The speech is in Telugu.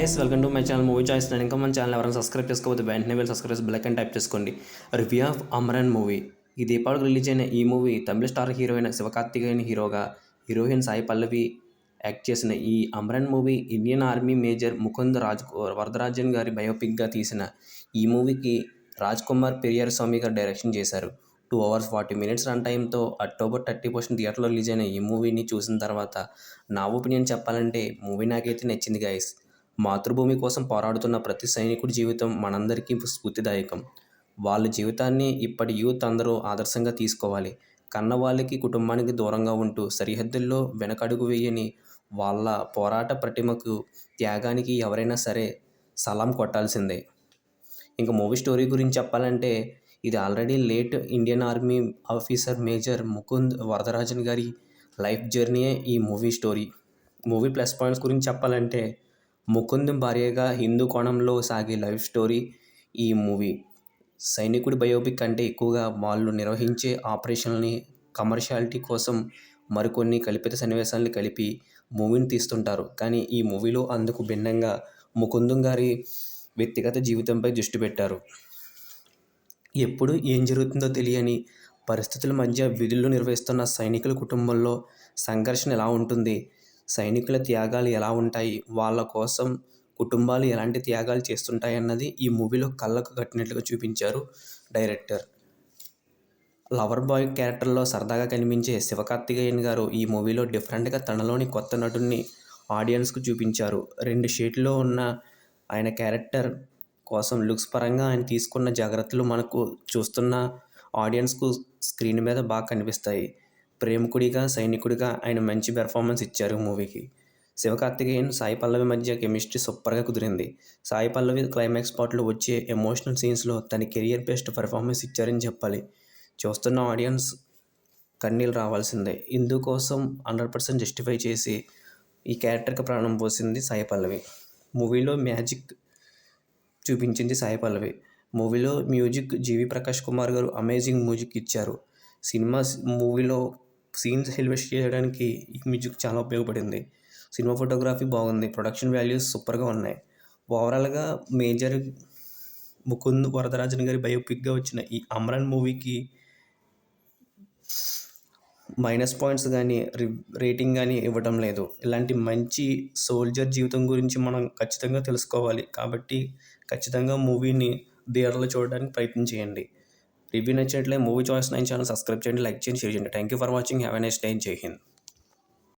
Guys welcome to my channel movie choice. నేను ఇంకా మన ఛానల్ ఎవరైనా సబ్స్క్రైబ్ చేసుకోకపోతే వెంటనే వెళ్ళి సబ్స్క్రైబ్ చేసి బెల్ ఐకాన్ టైప్ చేసుకోండి. Review of Amaran movie. ఈ దీపావళికి రిలీజ్ అయిన ఈ మూవీ తమిళ స్టార్ హీరోయిన్ శివకార్తికేయన్ హీరోగా, హీరోయిన్ సాయి పల్లవి యాక్ట్ చేసిన ఈ Amaran movie Indian army major Mukund Varadarajan గారి బయోపిక్గా తీసిన ఈ మూవీకి రాజ్ కుమార్ పెరియర్ స్వామి గారు డైరెక్షన్ చేశారు. 2 hours 40 minutes రన్ టైంతో అక్టోబర్ 30 థియేటర్లో రిలీజ్ అయిన ఈ మూవీని చూసిన తర్వాత నా ఒపీనియన్ చెప్పాలంటే మూవీ నాకైతే నచ్చింది గైస్. మాతృభూమి కోసం పోరాడుతున్న ప్రతి సైనికుడి జీవితం మనందరికీ స్ఫూర్తిదాయకం. వాళ్ళ జీవితాన్ని ఇప్పటి యూత్ అందరూ ఆదర్శంగా తీసుకోవాలి. కన్నవాళ్ళకి కుటుంబానికి దూరంగా ఉంటూ సరిహద్దుల్లో వెనకడుగు వేయని వాళ్ళ పోరాట ప్రతిమకు, త్యాగానికి ఎవరైనా సరే సలాం కొట్టాల్సిందే. ఇంకా మూవీ స్టోరీ గురించి చెప్పాలంటే ఇది already late Indian army officer major Mukund Varadarajan గారి లైఫ్ జర్నీయే ఈ movie story. Movie plus points గురించి చెప్పాలంటే ముకుంద్ భార్యగా హిందూ కోణంలో సాగే లైఫ్ స్టోరీ ఈ మూవీ. సైనికుడి బయోపిక్ కంటే ఎక్కువగా వాళ్ళు నిర్వహించే ఆపరేషన్ని కమర్షియాలిటీ కోసం మరికొన్ని కల్పిత సన్నివేశాలని కలిపి మూవీని తీస్తుంటారు. కానీ ఈ మూవీలో అందుకు భిన్నంగా ముకుంద్ గారి వ్యక్తిగత జీవితంపై దృష్టి పెట్టారు. ఎప్పుడు ఏం జరుగుతుందో తెలియని పరిస్థితుల మధ్య విధులు నిర్వహిస్తున్న సైనికుల కుటుంబంలో సంఘర్షణ ఎలా ఉంటుంది, సైనికుల త్యాగాలు ఎలా ఉంటాయి, వాళ్ళ కోసం కుటుంబాలు ఎలాంటి త్యాగాలు చేస్తుంటాయి అన్నది ఈ మూవీలో కళ్ళకు కట్టినట్లుగా చూపించారు డైరెక్టర్. లవర్ బాయ్ క్యారెక్టర్లో సరదాగా కనిపించే శివకార్తికేయన్ గారు ఈ మూవీలో డిఫరెంట్గా తనలోని కొత్త నటుడిని ఆడియన్స్కు చూపించారు. 2 షేడ్లో ఉన్న ఆయన క్యారెక్టర్ కోసం లుక్స్ పరంగా ఆయన తీసుకున్న జాగ్రత్తలు మనకు చూస్తున్న ఆడియన్స్కు స్క్రీన్ మీద బాగా కనిపిస్తాయి. ప్రేమికుడిగా, సైనికుడిగా ఆయన మంచి పెర్ఫార్మెన్స్ ఇచ్చారు మూవీకి. శివకార్తికేయన్, సాయి పల్లవి మధ్య కెమిస్ట్రీ సూపర్గా కుదిరింది. సాయి పల్లవి క్లైమాక్స్ పార్ట్లో వచ్చే ఎమోషనల్ సీన్స్లో తన కెరియర్ బెస్ట్ పెర్ఫార్మెన్స్ ఇచ్చారని చెప్పాలి. చూస్తున్న ఆడియన్స్ కన్నీళ్ళు రావాల్సిందే. ఇందుకోసం 100% జస్టిఫై చేసి ఈ క్యారెక్టర్కి ప్రాణం పోసింది సాయి పల్లవి. మూవీలో మ్యాజిక్ చూపించింది సాయి పల్లవి. మూవీలో మ్యూజిక్ జీవి ప్రకాష్ కుమార్ గారు అమేజింగ్ మ్యూజిక్ ఇచ్చారు. మూవీలో సీన్స్ ఎలివేట్ చేయడానికి ఈ మ్యూజిక్ చాలా ఉపయోగపడింది. సినిమా ఫోటోగ్రఫీ బాగుంది. ప్రొడక్షన్ వాల్యూస్ సూపర్గా ఉన్నాయి. ఓవరాల్గా మేజర్ ముకుంద్ వరదరాజన్ గారి బయోపిక్గా వచ్చిన ఈ అమరన్ మూవీకి మైనస్ పాయింట్స్ కానీ రేటింగ్ కానీ ఇవ్వడం లేదు. ఇలాంటి మంచి సోల్జర్ జీవితం గురించి మనం ఖచ్చితంగా తెలుసుకోవాలి. కాబట్టి ఖచ్చితంగా మూవీని థియేటర్లో చూడడానికి ప్రయత్నం చేయండి. రివ్యూ నచ్చినట్లయితే మూవీ చాయిస్ 9 ఛానల్ సబ్స్క్రైబ్ చేయండి, లైక్ చేయండి, షేర్ చేయండి. Thank you for watching. Have a nice day. జై హింద్.